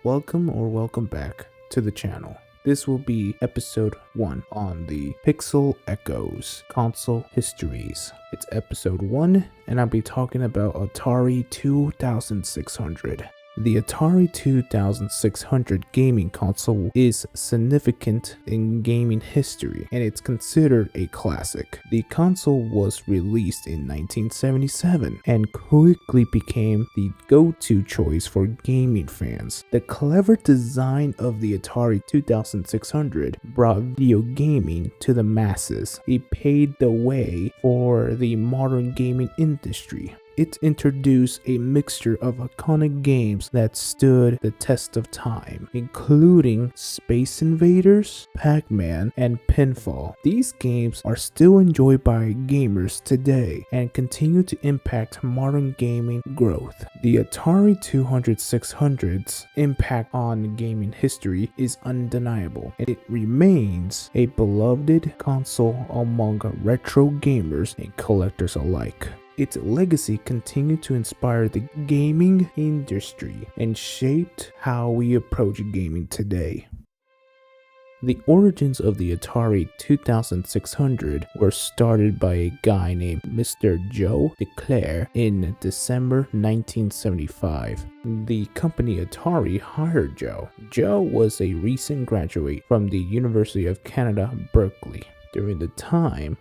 Welcome back to the channel. This will be episode 1 on the Pixel Echoes console histories. It's episode 1 and I'll be talking about Atari 2600. The Atari 2600 gaming console is significant in gaming history and it's considered a classic. The console was released in 1977 and quickly became the go-to choice for gaming fans. The clever design of the Atari 2600 brought video gaming to the masses. It paved the way for the modern gaming industry. It introduced a mixture of iconic games that stood the test of time, including Space Invaders, Pac-Man, and Pinfall. These games are still enjoyed by gamers today and continue to impact modern gaming growth. The Atari 2600's impact on gaming history is undeniable, and it remains a beloved console among retro gamers and collectors alike. Its legacy continued to inspire the gaming industry and shaped how we approach gaming today. The origins of the Atari 2600 were started by a guy named Mr. Joe DeClaire in December 1975. The company Atari hired Joe. Joe was a recent graduate from the University of Canada, Berkeley. During the time,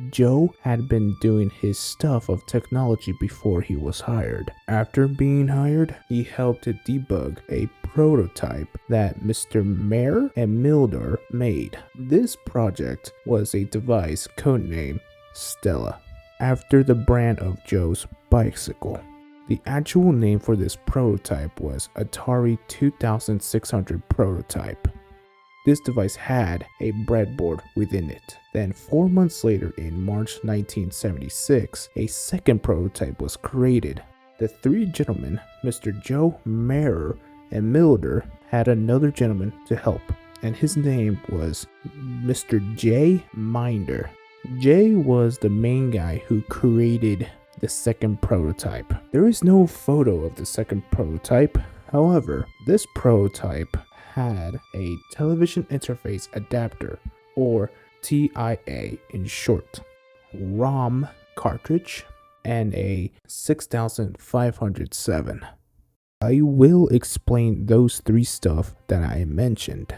Joe had been doing his stuff of technology before he was hired. After being hired, he helped to debug a prototype that Mr. Mayer and Milder made. This project was a device codenamed Stella, after the brand of Joe's bicycle. The actual name for this prototype was Atari 2600 Prototype. This device had a breadboard within it. Then 4 months later, in March 1976, a second prototype was created. The three gentlemen, Mr. Joe Mayer and Milder, had another gentleman to help, and his name was Mr. J. Minder. Jay was the main guy who created the second prototype. There is no photo of the second prototype. However, this prototype had a television interface adapter, or TIA in short, ROM cartridge, and a 6507. I will explain those three stuff that I mentioned.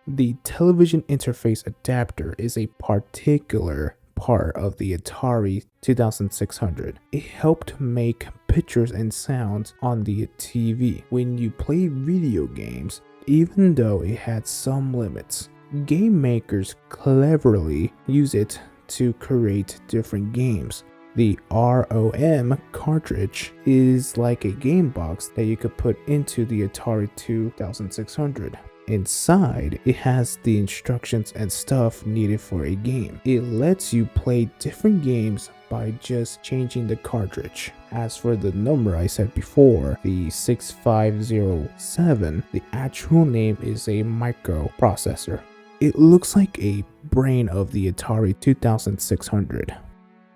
The television interface adapter is a particular part of the Atari 2600. It helped make pictures and sounds on the TV when you play video games. Even though it had some limits, game makers cleverly use it to create different games. The ROM cartridge is like a game box that you could put into the Atari 2600. Inside, it has the instructions and stuff needed for a game. It lets you play different games by just changing the cartridge. As for the number I said before, the 6507, the actual name is a microprocessor. It looks like a brain of the Atari 2600.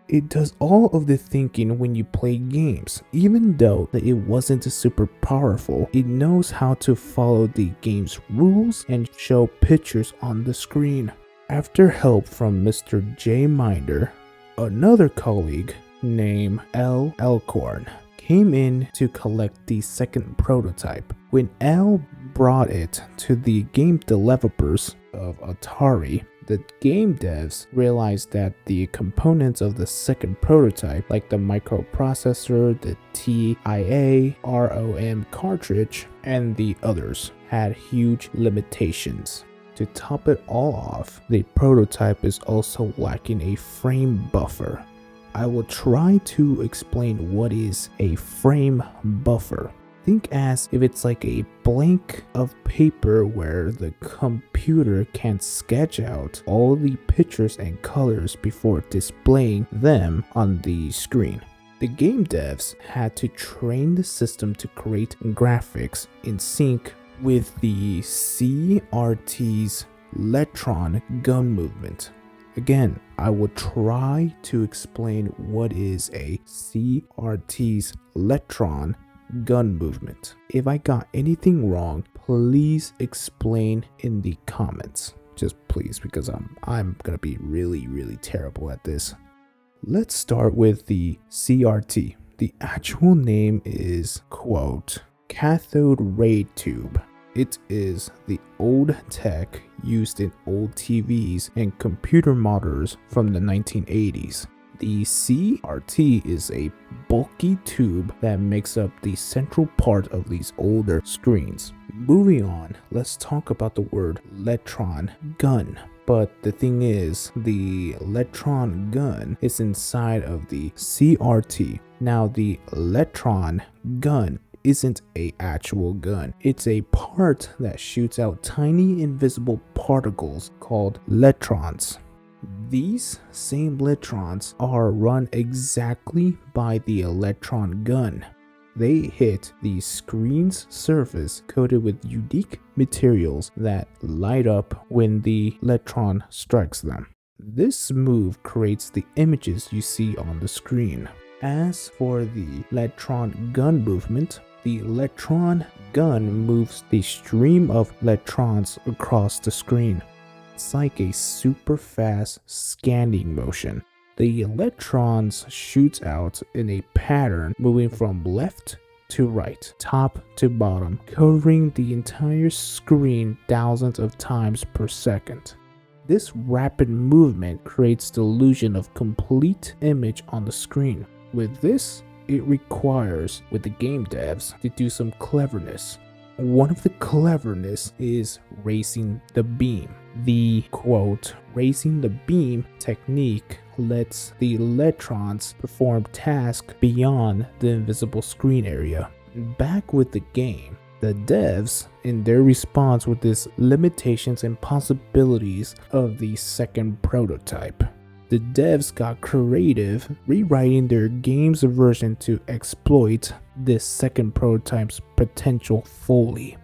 It does all of the thinking when you play games. Even though it wasn't super powerful, it knows how to follow the game's rules and show pictures on the screen. After help from Mr. J. Minder, another colleague named L. Elkhorn came in to collect the second prototype. When L brought it to the game developers of Atari, the game devs realized that the components of the second prototype, like the microprocessor, the TIA, ROM cartridge, and the others, had huge limitations. To top it all off, the prototype is also lacking a frame buffer. I will try to explain what is a frame buffer. Think as if it's like a blank of paper where the computer can sketch out all the pictures and colors before displaying them on the screen. The game devs had to train the system to create graphics in sync with the CRT's electron gun movement. Again, I will try to explain what is a CRT's electron gun movement. If I got anything wrong, please explain in the comments. Just please, because I'm gonna be really terrible at this. Let's start with the CRT. The actual name is, quote, cathode ray tube. It is the old tech used in old TVs and computer monitors from the 1980s. The CRT is a bulky tube that makes up the central part of these older screens. Moving on, let's talk about the word electron gun. But the thing is, the electron gun is inside of the CRT. Now, the electron gun isn't an actual gun. It's a part that shoots out tiny invisible particles called electrons. These same electrons are run exactly by the electron gun. They hit the screen's surface coated with unique materials that light up when the electron strikes them. This move creates the images you see on the screen. As for the electron gun movement, the electron gun moves the stream of electrons across the screen. It's like a super fast scanning motion. The electrons shoot out in a pattern moving from left to right, top to bottom, covering the entire screen thousands of times per second. This rapid movement creates the illusion of complete image on the screen. With this, it requires, with the game devs, to do some cleverness. One of the cleverness is raising the beam. The, quote, raising the beam technique lets the electrons perform tasks beyond the invisible screen area. Back with the game, the devs, in their response with these limitations and possibilities of the second prototype, the devs got creative, rewriting their game's version to exploit this second prototype's potential fully.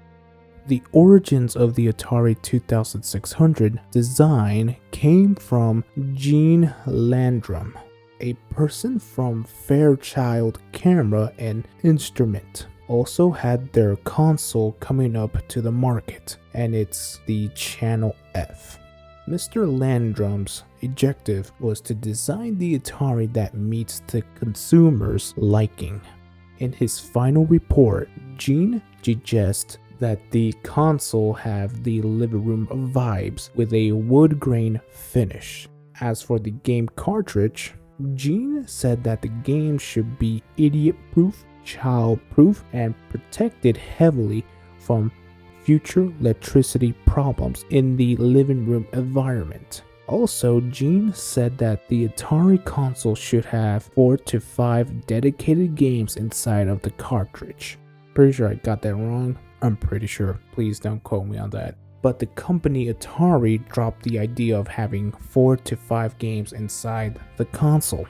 The origins of the Atari 2600 design came from Gene Landrum, a person from Fairchild Camera and Instrument. Also had their console coming up to the market, and it's the Channel F. Mr. Landrum's objective was to design the Atari that meets the consumer's liking. In his final report, Gene suggests that the console have the living room vibes with a wood grain finish. As for the game cartridge, Gene said that the game should be idiot-proof, child-proof, and protected heavily from future electricity problems in the living room environment. Also, Gene said that the Atari console should have 4 to 5 dedicated games inside of the cartridge. Pretty sure I got that wrong. I'm pretty sure. Please don't quote me on that. But the company Atari dropped the idea of having 4 to 5 games inside the console.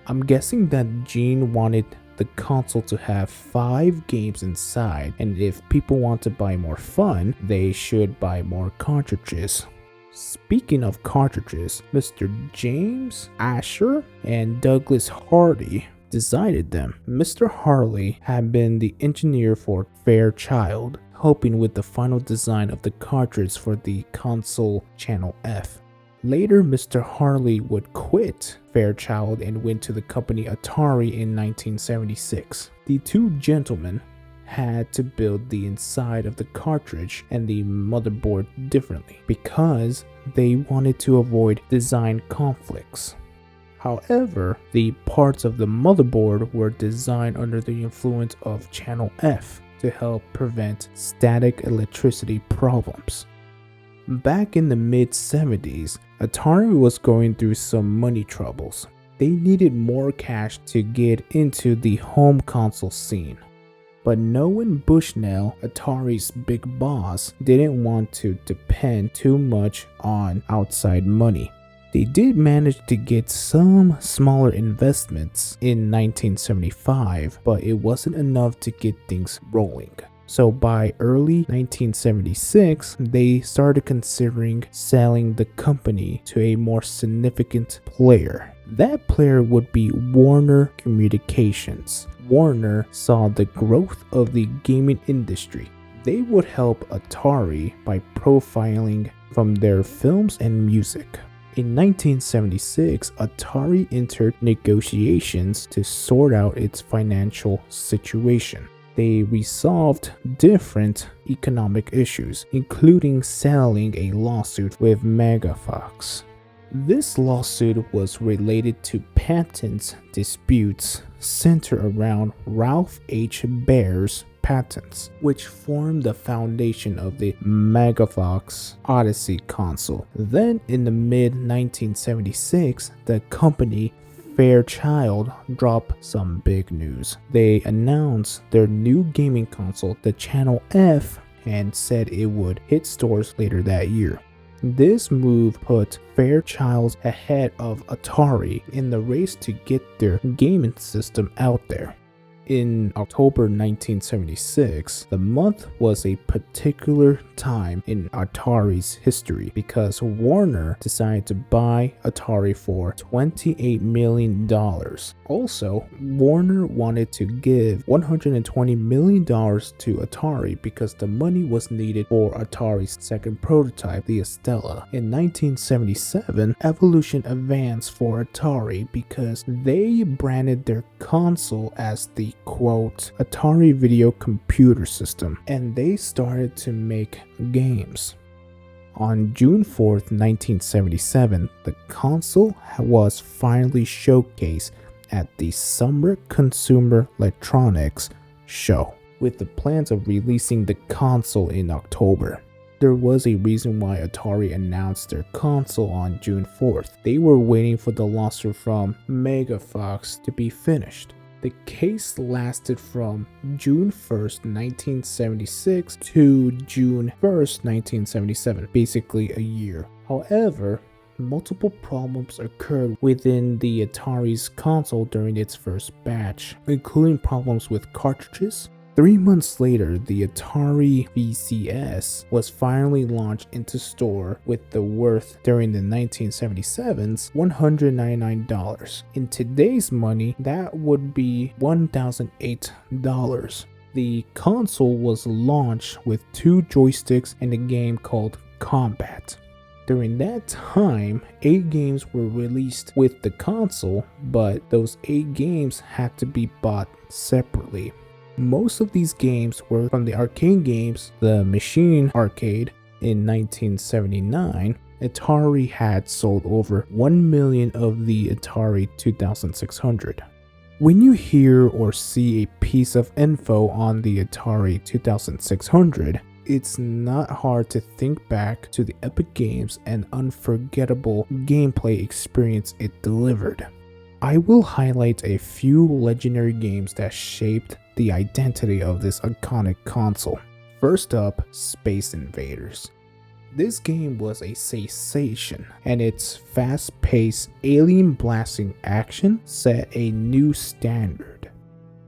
I'm guessing that Gene wanted the console to have 5 games inside, and if people want to buy more fun, they should buy more cartridges. Speaking of cartridges, Mr. James Asher and Douglas Hardy designed them. Mr. Harley had been the engineer for Fairchild, helping with the final design of the cartridge for the console Channel F. Later, Mr. Harley would quit Fairchild and went to the company Atari in 1976. The two gentlemen had to build the inside of the cartridge and the motherboard differently because they wanted to avoid design conflicts. However, the parts of the motherboard were designed under the influence of Channel F to help prevent static electricity problems. Back in the mid-70s, Atari was going through some money troubles. They needed more cash to get into the home console scene. But knowing Bushnell, Atari's big boss, didn't want to depend too much on outside money. They did manage to get some smaller investments in 1975, but it wasn't enough to get things rolling. So by early 1976, they started considering selling the company to a more significant player. That player would be Warner Communications. Warner saw the growth of the gaming industry. They would help Atari by profiling from their films and music. In 1976, Atari entered negotiations to sort out its financial situation. They resolved different economic issues, including settling a lawsuit with Megafox. This lawsuit was related to patent disputes centered around Ralph H. Baer's patents, which formed the foundation of the Megafox Odyssey console. Then, in the mid-1976, the company Fairchild dropped some big news. They announced their new gaming console, the Channel F, and said it would hit stores later that year. This move put Fairchild ahead of Atari in the race to get their gaming system out there. In October 1976, the month was a particular time in Atari's history because Warner decided to buy Atari for $28 million. Also, Warner wanted to give $120 million to Atari because the money was needed for Atari's second prototype, the Estella. In 1977, Evolution advanced for Atari because they branded their console as the quote Atari Video Computer System, and they started to make games. On June 4th, 1977, the console was finally showcased at the Summer Consumer Electronics Show, with the plans of releasing the console in October. There was a reason why Atari announced their console on June 4th. They were waiting for the lawsuit from Megafox to be finished. The case lasted from June 1st, 1976 to June 1st, 1977, basically a year. However, multiple problems occurred within the Atari's console during its first batch, including problems with cartridges. 3 months later, the Atari VCS was finally launched into store with the worth during the 1977's $199. In today's money, that would be $1,008. The console was launched with 2 joysticks and a game called Combat. During that time, 8 games were released with the console, but those 8 games had to be bought separately. Most of these games were from the arcade games, the Machine Arcade. In 1979, Atari had sold over 1 million of the Atari 2600. When you hear or see a piece of info on the Atari 2600, it's not hard to think back to the epic games and unforgettable gameplay experience it delivered. I will highlight a few legendary games that shaped the identity of this iconic console. First up, Space Invaders. This game was a sensation, and its fast-paced, alien-blasting action set a new standard.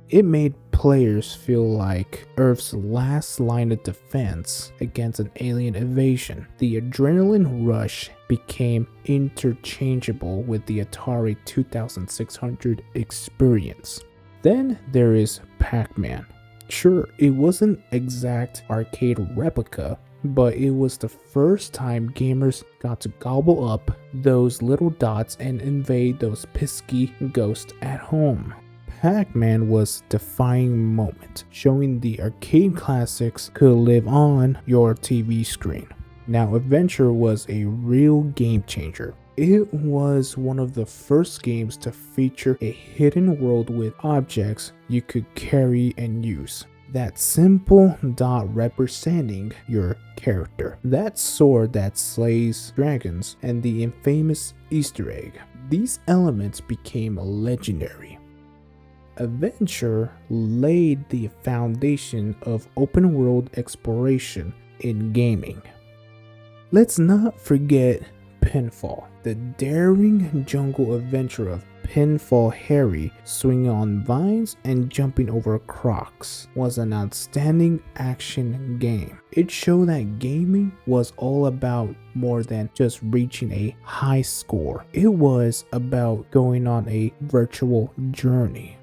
It made players feel like Earth's last line of defense against an alien invasion. The adrenaline rush became interchangeable with the Atari 2600 experience. Then there is Pac-Man. Sure, it wasn't an exact arcade replica, but it was the first time gamers got to gobble up those little dots and invade those pesky ghosts at home. Pac-Man was a defining moment, showing the arcade classics could live on your TV screen. Now, Adventure was a real game changer. It was one of the first games to feature a hidden world with objects you could carry and use. That simple dot representing your character. That sword that slays dragons, and the infamous Easter egg. These elements became legendary. Adventure laid the foundation of open world exploration in gaming. Let's not forget Pinfall. The daring jungle adventure of Pinfall Harry swinging on vines and jumping over crocs was an outstanding action game. It showed that gaming was all about more than just reaching a high score. It was about going on a virtual journey.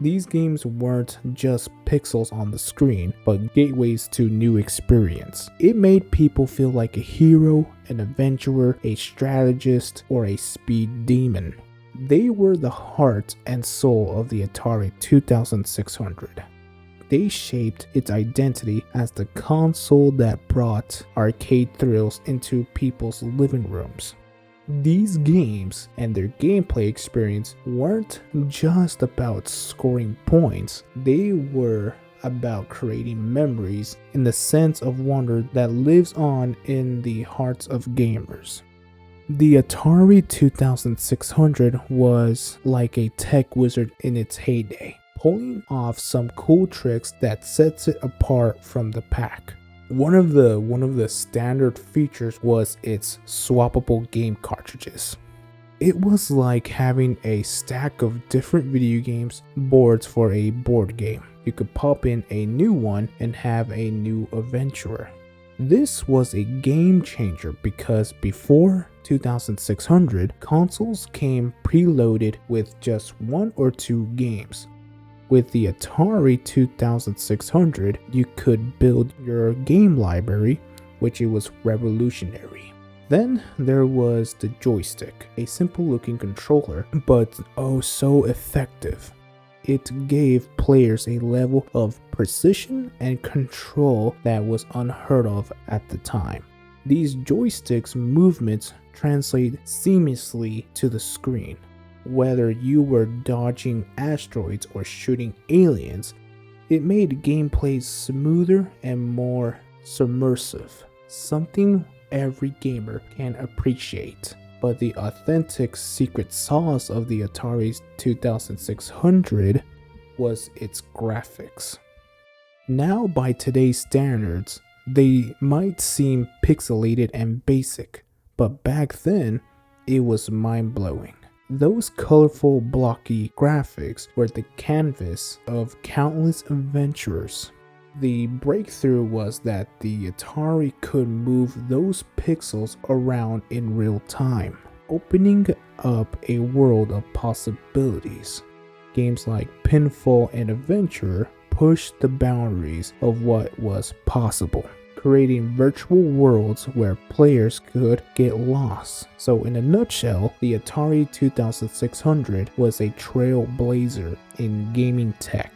These games weren't just pixels on the screen, but gateways to new experience. It made people feel like a hero, an adventurer, a strategist, or a speed demon. They were the heart and soul of the Atari 2600. They shaped its identity as the console that brought arcade thrills into people's living rooms. These games and their gameplay experience weren't just about scoring points, they were about creating memories in the sense of wonder that lives on in the hearts of gamers. The Atari 2600 was like a tech wizard in its heyday, pulling off some cool tricks that sets it apart from the pack. One of the standard features was its swappable game cartridges. It was like having a stack of different video games boards for a board game. You could pop in a new one and have a new adventurer. This was a game changer because before 2600, consoles came preloaded with just 1 or 2 games. With the Atari 2600, you could build your game library, which it was revolutionary. Then there was the joystick, a simple looking controller, but oh so effective. It gave players a level of precision and control that was unheard of at the time. These joysticks' movements translate seamlessly to the screen. Whether you were dodging asteroids or shooting aliens, it made gameplay smoother and more submersive, something every gamer can appreciate. But the authentic secret sauce of the Atari 2600 was its graphics. Now, by today's standards, they might seem pixelated and basic, but back then, it was mind-blowing. Those colorful, blocky graphics were the canvas of countless adventurers. The breakthrough was that the Atari could move those pixels around in real time, opening up a world of possibilities. Games like Pinfall and Adventure pushed the boundaries of what was possible, creating virtual worlds where players could get lost. So in a nutshell, the Atari 2600 was a trailblazer in gaming tech.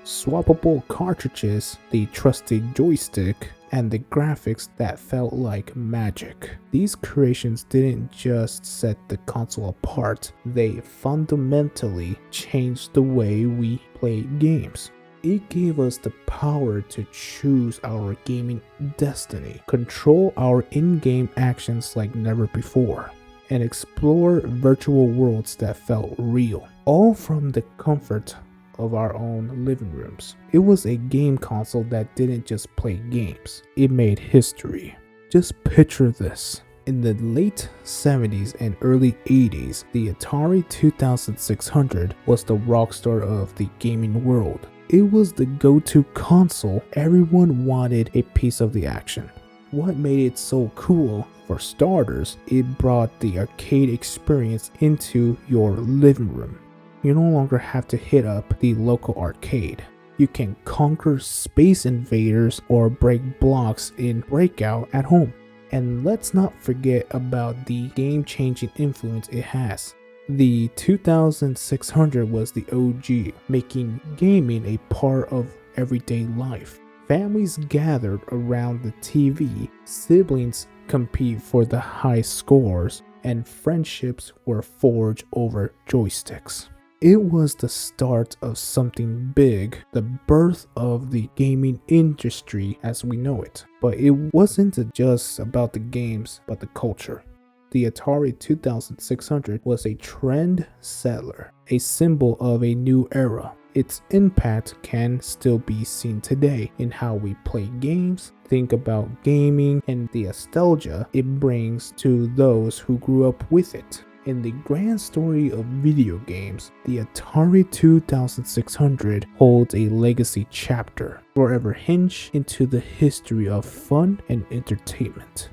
Swappable cartridges, the trusted joystick, and the graphics that felt like magic. These creations didn't just set the console apart, they fundamentally changed the way we play games. It gave us the power to choose our gaming destiny, control our in-game actions like never before, and explore virtual worlds that felt real, all from the comfort of our own living rooms. It was a game console that didn't just play games, it made history. Just picture this. In the late 70s and early 80s, the Atari 2600 was the rock star of the gaming world. It was the go-to console. Everyone wanted a piece of the action. What made it so cool? For starters, it brought the arcade experience into your living room. You no longer have to hit up the local arcade. You can conquer space invaders or break blocks in Breakout at home. And let's not forget about the game-changing influence it has. The 2600 was the OG, making gaming a part of everyday life. Families gathered around the TV, siblings compete for the high scores, and friendships were forged over joysticks. It was the start of something big, the birth of the gaming industry as we know it. But it wasn't just about the games, but the culture. The Atari 2600 was a trend setter, a symbol of a new era. Its impact can still be seen today in how we play games, think about gaming, and the nostalgia it brings to those who grew up with it. In the grand story of video games, the Atari 2600 holds a legacy chapter, forever hinged into the history of fun and entertainment.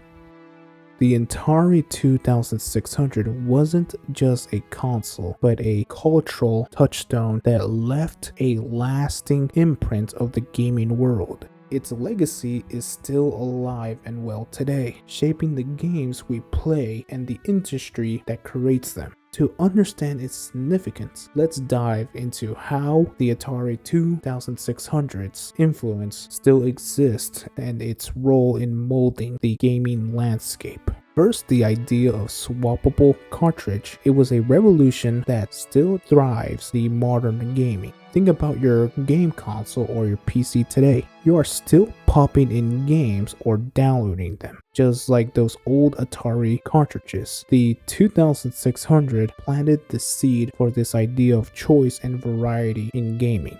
The Atari 2600 wasn't just a console, but a cultural touchstone that left a lasting imprint of the gaming world. Its legacy is still alive and well today, shaping the games we play and the industry that creates them. To understand its significance, let's dive into how the Atari 2600's influence still exists and its role in molding the gaming landscape. First, the idea of swappable cartridge. It was a revolution that still thrives the modern gaming. Think about your game console or your PC today. You are still popping in games or downloading them, just like those old Atari cartridges. The 2600 planted the seed for this idea of choice and variety in gaming.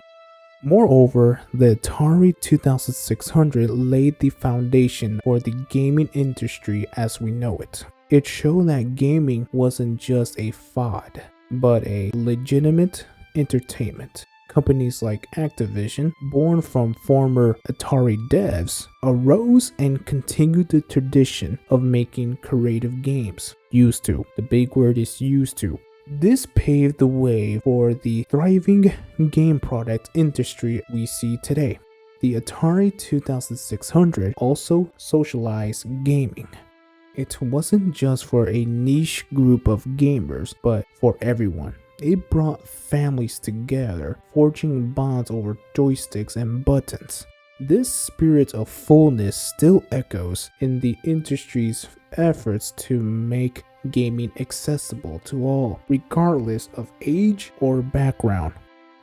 Moreover, the Atari 2600 laid the foundation for the gaming industry as we know it. It showed that gaming wasn't just a fad, but a legitimate entertainment. Companies like Activision, born from former Atari devs, arose and continued the tradition of making creative games. Used to. The big word is used to. This paved the way for the thriving game product industry we see today. The Atari 2600 also socialized gaming. It wasn't just for a niche group of gamers, but for everyone. It brought families together, forging bonds over joysticks and buttons. This spirit of fullness still echoes in the industry's efforts to make gaming accessible to all, regardless of age or background.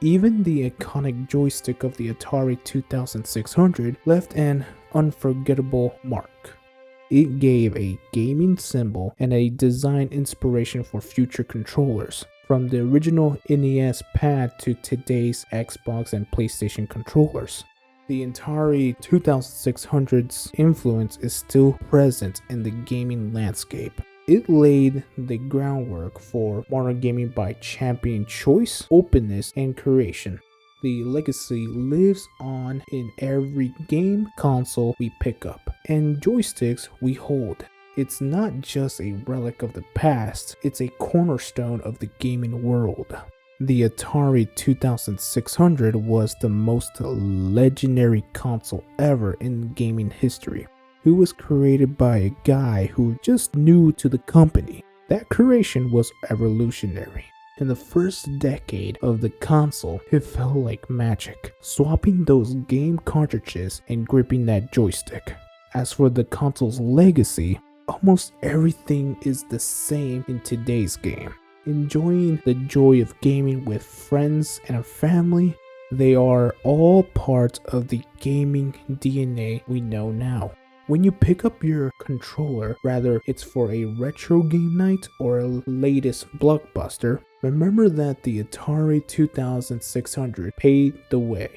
Even the iconic joystick of the Atari 2600 left an unforgettable mark. It gave a gaming symbol and a design inspiration for future controllers, from the original NES pad to today's Xbox and PlayStation controllers. The Atari 2600's influence is still present in the gaming landscape. It laid the groundwork for modern gaming by championing choice, openness, and creation. The legacy lives on in every game console we pick up and joysticks we hold. It's not just a relic of the past, it's a cornerstone of the gaming world. The Atari 2600 was the most legendary console ever in gaming history. It was created by a guy who was just new to the company. That creation was revolutionary. In the first decade of the console, it felt like magic, swapping those game cartridges and gripping that joystick. As for the console's legacy, almost everything is the same in today's game. Enjoying the joy of gaming with friends and a family, they are all part of the gaming DNA we know now. When you pick up your controller, whether it's for a retro game night or a latest blockbuster, remember that the Atari 2600 paved the way.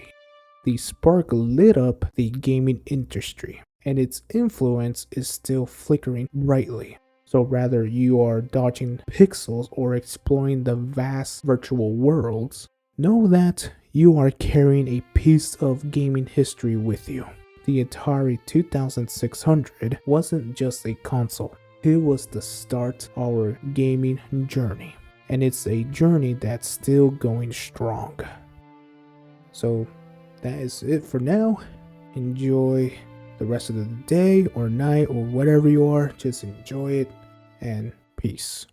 The spark lit up the gaming industry, and its influence is still flickering brightly. So whether you are dodging pixels or exploring the vast virtual worlds, know that you are carrying a piece of gaming history with you. The Atari 2600 wasn't just a console, it was the start of our gaming journey. And it's a journey that's still going strong. So that is it for now. Enjoy the rest of the day or night or whatever you are. Just enjoy it and peace.